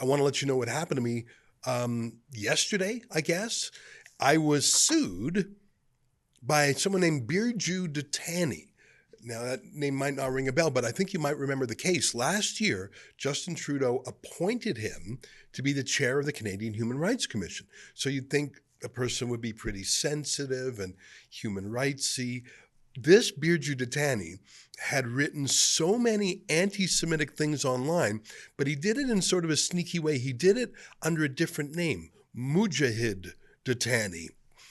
I want to let you know what happened to me yesterday, I guess. I was sued by someone named Dattani. Now, that name might not ring a bell, but I think you might remember the case. Last year, Justin Trudeau appointed him to be the chair of the Canadian Human Rights Commission. So you'd think a person would be pretty sensitive and human rightsy. This Dattani had written so many anti-Semitic things online, but he did it in sort of a sneaky way. He did it under a different name, Mujahid Dattani,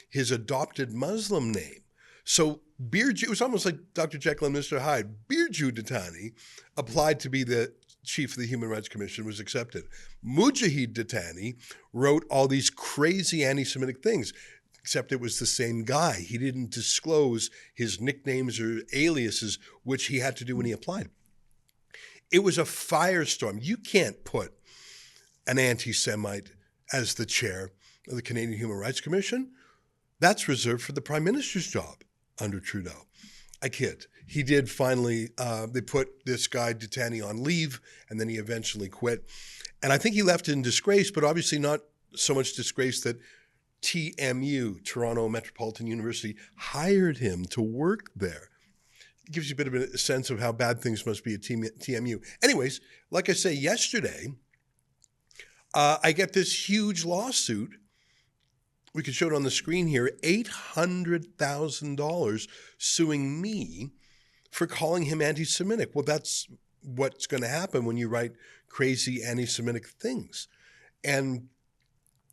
his adopted Muslim name. So it was almost like Dr. Jekyll and Mr. Hyde. Dattani applied to be the chief of the Human Rights Commission, was accepted. Mujahid Dattani wrote all these crazy anti-Semitic things, except it was the same guy. He didn't disclose his nicknames or aliases, which he had to do when he applied. It was a firestorm. You can't put an anti-Semite as the chair of the Canadian Human Rights Commission. That's reserved for the Prime Minister's job under Trudeau. I kid. He did finally, they put this guy Dattani on leave, and then he eventually quit. And I think he left in disgrace, but obviously not so much disgrace that TMU, Toronto Metropolitan University, hired him to work there. It gives you a bit of a sense of how bad things must be at TMU. Anyways, like I say, yesterday, I get this huge lawsuit. We can show it on the screen here, $800,000 suing me for calling him anti-Semitic. Well, that's what's going to happen when you write crazy anti-Semitic things. And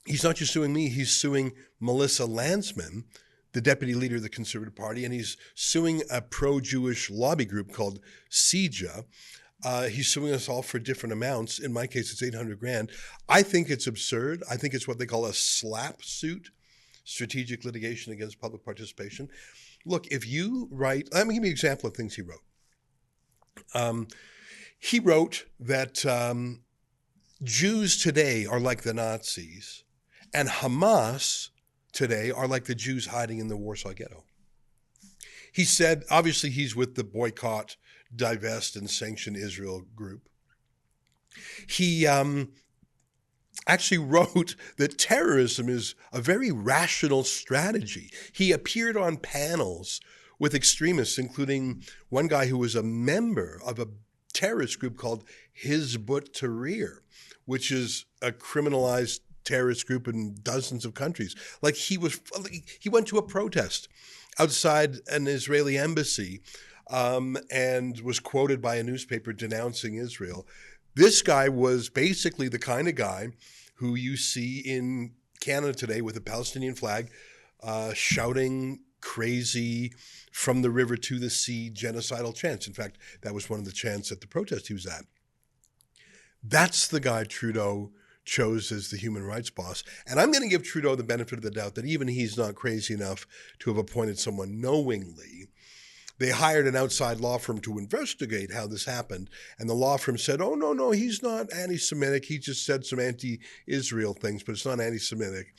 he's not just suing me, he's suing Melissa Lantsman, the deputy leader of the Conservative Party, and he's suing a pro-Jewish lobby group called CJA. He's suing us all for different amounts. In my case, it's $800,000. I think it's absurd. I think it's what they call a SLAP suit, strategic litigation against public participation. Look, if you write, let me give you an example of things he wrote. He wrote that Jews today are like the Nazis, and Hamas today are like the Jews hiding in the Warsaw Ghetto. He said, obviously he's with the boycott, divest, and sanction Israel group. He actually wrote that terrorism is a very rational strategy. He appeared on panels with extremists, including one guy who was a member of a terrorist group called Hizbut Tahrir, which is a criminalized terrorist group in dozens of countries. Like he went to a protest outside an Israeli embassy and was quoted by a newspaper denouncing Israel. This guy was basically the kind of guy who you see in Canada today with a Palestinian flag, shouting crazy from the river to the sea genocidal chants. In fact, that was one of the chants at the protest he was at. That's the guy Trudeau chose as the human rights boss. And I'm going to give Trudeau the benefit of the doubt that even he's not crazy enough to have appointed someone knowingly. They hired an outside law firm to investigate how this happened. And the law firm said, oh, no, he's not anti-Semitic. He just said some anti-Israel things, but it's not anti-Semitic.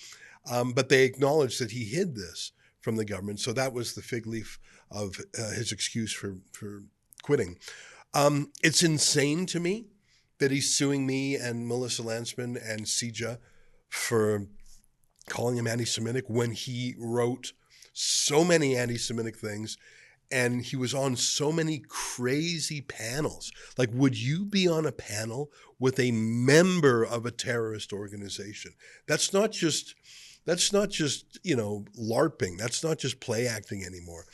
But they acknowledged that he hid this from the government. So that was the fig leaf of his excuse for quitting. It's insane to me that he's suing me and Melissa Lantsman and CJA for calling him anti-Semitic when he wrote so many anti-Semitic things. And he was on so many crazy panels. Like, would you be on a panel with a member of a terrorist organization? That's not just, LARPing. That's not just play acting anymore.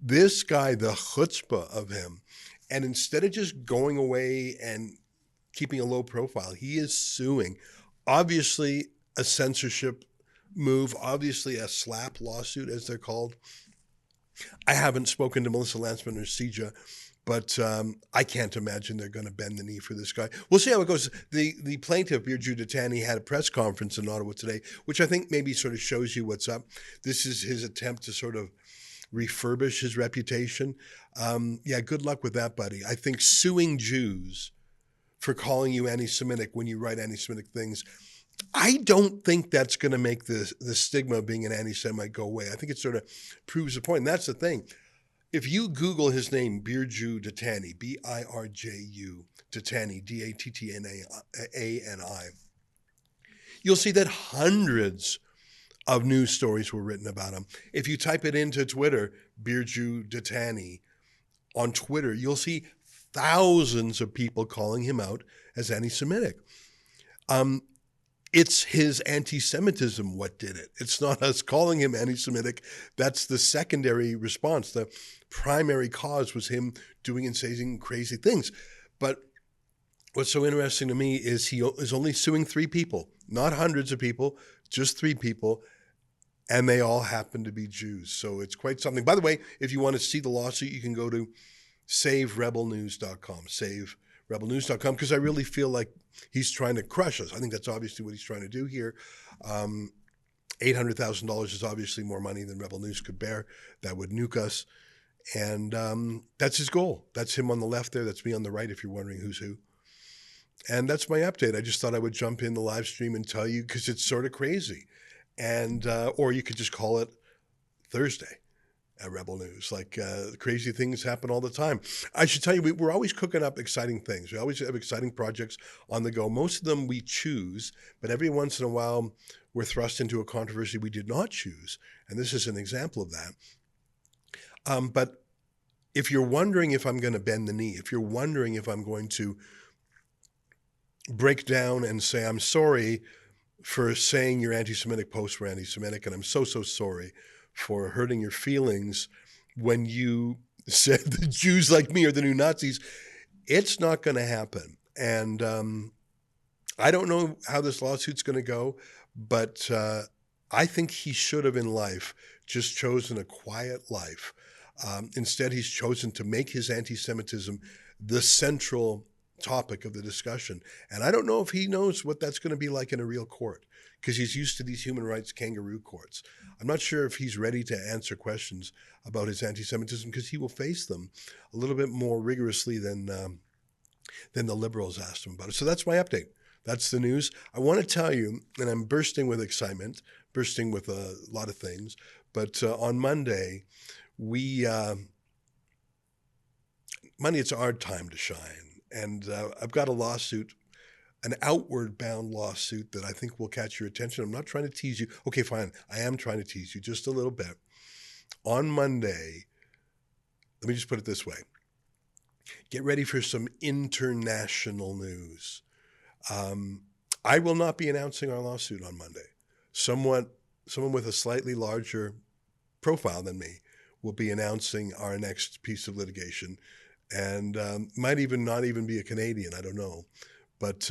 This guy, the chutzpah of him, and instead of just going away and keeping a low profile, he is suing. Obviously, a censorship move, obviously a SLAP lawsuit, as they're called. I haven't spoken to Melissa Lantsman or CJA, but I can't imagine they're going to bend the knee for this guy. We'll see how it goes. The plaintiff, Dattani, had a press conference in Ottawa today, which I think maybe sort of shows you what's up. This is his attempt to sort of refurbish his reputation. Yeah, good luck with that, buddy. I think suing Jews for calling you anti-Semitic when you write anti-Semitic things, I don't think that's going to make the stigma of being an anti-Semite go away. I think it sort of proves the point. And that's the thing. If you Google his name, Birju Dattani, Birju Dattani, Dattani, you'll see that hundreds of news stories were written about him. If you type it into Twitter, Birju Dattani, on Twitter, you'll see thousands of people calling him out as anti-Semitic. It's his anti-Semitism what did it. It's not us calling him anti-Semitic. That's the secondary response. The primary cause was him doing and saying crazy things. But what's so interesting to me is he is only suing 3 people, not hundreds of people, just 3 people, and they all happen to be Jews. So it's quite something. By the way, if you want to see the lawsuit, you can go to saverebelnews.com, saverebelnews.com, because I really feel like he's trying to crush us. I think that's obviously what he's trying to do here. $800,000 is obviously more money than Rebel News could bear. That would nuke us. And that's his goal. That's him on the left there. That's me on the right, if you're wondering who's who. And that's my update. I just thought I would jump in the live stream and tell you, because it's sort of crazy. And or you could just call it Thursday at Rebel News. Like crazy things happen all the time. I should tell you, we're always cooking up exciting things. We always have exciting projects on the go. Most of them we choose, but every once in a while we're thrust into a controversy we did not choose. And this is an example of that. But if you're wondering if I'm going to bend the knee, if you're wondering if I'm going to break down and say, I'm sorry for saying your anti-Semitic posts were anti-Semitic, and I'm so sorry for hurting your feelings when you said the Jews like me are the new Nazis, it's not going to happen. And I don't know how this lawsuit's going to go, but I think he should have in life just chosen a quiet life. Instead, he's chosen to make his anti-Semitism the central topic of the discussion. And I don't know if he knows what that's going to be like in a real court, because he's used to these human rights kangaroo courts. I'm not sure if he's ready to answer questions about his anti-Semitism, because he will face them a little bit more rigorously than the liberals asked him about it. So that's my update. That's the news. I want to tell you, and I'm bursting with excitement, bursting with a lot of things, but on Monday, Monday, it's our time to shine. And I've got a lawsuit, an outward bound lawsuit that I think will catch your attention. I'm not trying to tease you. Okay, fine. I am trying to tease you just a little bit. On Monday, let me just put it this way. Get ready for some international news. I will not be announcing our lawsuit on Monday. Someone with a slightly larger profile than me will be announcing our next piece of litigation. And might even not even be a Canadian, I don't know. But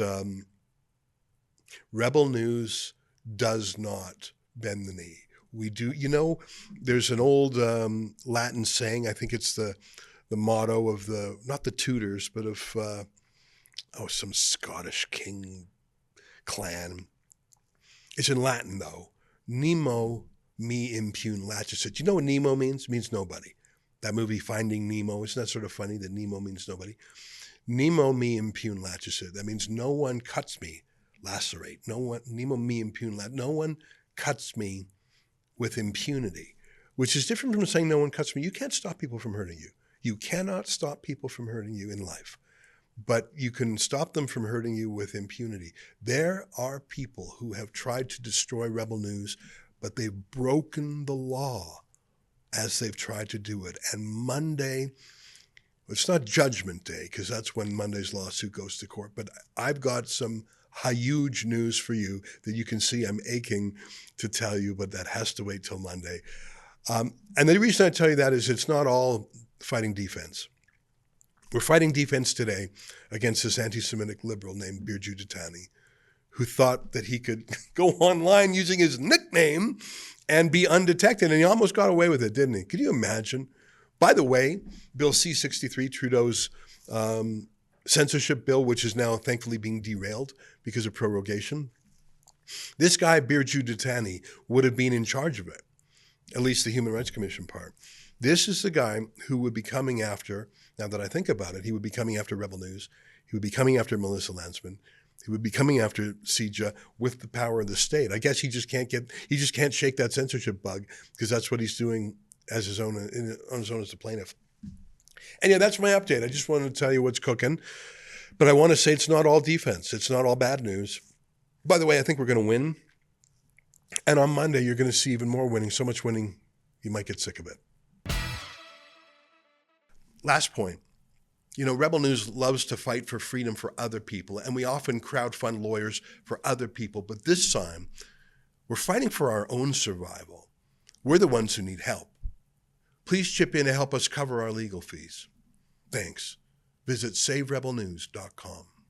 Rebel News does not bend the knee. We do, there's an old Latin saying, I think it's the motto of not the Tudors, but of, some Scottish king clan. It's in Latin, though. Nemo me impune lacessit. You know what Nemo means? It means nobody. That movie, Finding Nemo, isn't that sort of funny that Nemo means nobody? Nemo me impune lacessit. That means no one cuts me, lacerate. No one, Nemo me impune lacerate. No one cuts me with impunity, which is different from saying no one cuts me. You can't stop people from hurting you. You cannot stop people from hurting you in life, but you can stop them from hurting you with impunity. There are people who have tried to destroy Rebel News, but they've broken the law as they've tried to do it. And Monday, it's not Judgment Day, because that's when Monday's lawsuit goes to court, but I've got some huge news for you that you can see I'm aching to tell you, but that has to wait till Monday. And the reason I tell you that is it's not all fighting defense. We're fighting defense today against this anti-Semitic liberal named Birju Dattani, who thought that he could go online using his nickname and be undetected. And he almost got away with it, didn't he? Could you imagine? By the way, Bill C-63, Trudeau's censorship bill, which is now thankfully being derailed because of prorogation, this guy, Birju Dattani, would have been in charge of it, at least the Human Rights Commission part. This is the guy who would be coming after, now that I think about it, he would be coming after Rebel News. He would be coming after Melissa Lantsman. He would be coming after CJA with the power of the state. I guess he just can't shake that censorship bug, because that's what he's doing as his own on his own as the plaintiff. And yeah, that's my update. I just wanted to tell you what's cooking. But I want to say it's not all defense. It's not all bad news. By the way, I think we're going to win. And on Monday, you're going to see even more winning. So much winning, you might get sick of it. Last point. You know, Rebel News loves to fight for freedom for other people, and we often crowdfund lawyers for other people. But this time, we're fighting for our own survival. We're the ones who need help. Please chip in to help us cover our legal fees. Thanks. Visit SaveRebelNews.com.